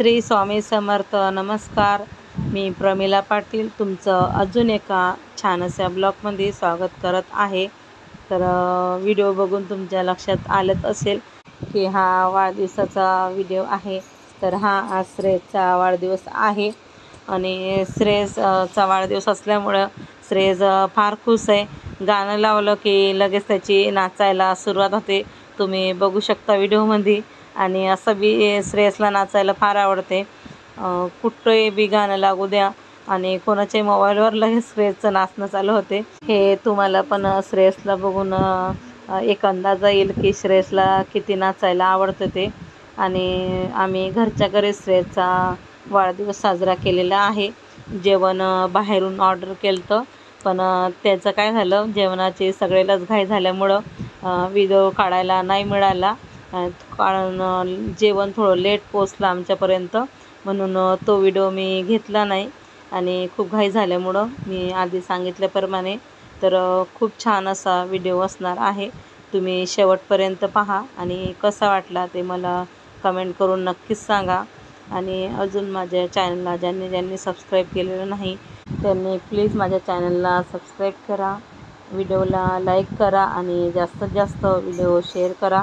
श्री स्वामी समर्थ. नमस्कार. मी प्रमिला पाटील तुमचं अजून एका छान अशा ब्लॉगमध्ये स्वागत करत आहे. तर व्हिडिओ बघून तुमच्या लक्षात आलंच असेल की हा वाढदिवसाचा व्हिडिओ आहे. तर हा आज श्रेयसचा वाढदिवस आहे आणि श्रेयसचा वाढदिवस असल्यामुळं श्रेयस फार खुश आहे. गाणं लावलं की लगेच त्याची नाचायला सुरुवात होते. तुम्ही बघू शकता व्हिडिओमध्ये. आणि असं बी श्रेयसला नाचायला फार आवडते. कुठंही बी गाणं लागू द्या आणि कोणाच्याही मोबाईलवर लगेच श्रेयसचं नाचणं चालू होते. हे तुम्हाला पण श्रेयसला बघून एक अंदाज येईल की श्रेयसला किती नाचायला आवडतं ते. आणि आम्ही घरच्या घरी श्रेयसचा वाढदिवस साजरा केलेला आहे. जेवण बाहेरून ऑर्डर केलं होतं, पण त्याचं काय झालं, जेवणाची सगळेलाच घाई झाल्यामुळं व्हिडिओ काढायला नाही मिळाला. कारण जेवण थोडं लेट पोचलं आमच्यापर्यंत, म्हणून तो व्हिडिओ मी घेतला नाही. आणि खूप घाई झाल्यामुळं मी आधी सांगितल्याप्रमाणे तर खूप छान असा व्हिडिओ असणार आहे. तुम्ही शेवटपर्यंत पहा आणि कसा वाटला ते मला कमेंट करून नक्कीच सांगा. आणि अजून माझ्या चॅनलला ज्यांनी सबस्क्राईब केलेलं नाही त्यांनी प्लीज माझ्या चॅनलला सबस्क्राईब करा, व्हिडिओला लाईक करा आणि जास्तीत जास्त व्हिडिओ शेअर करा.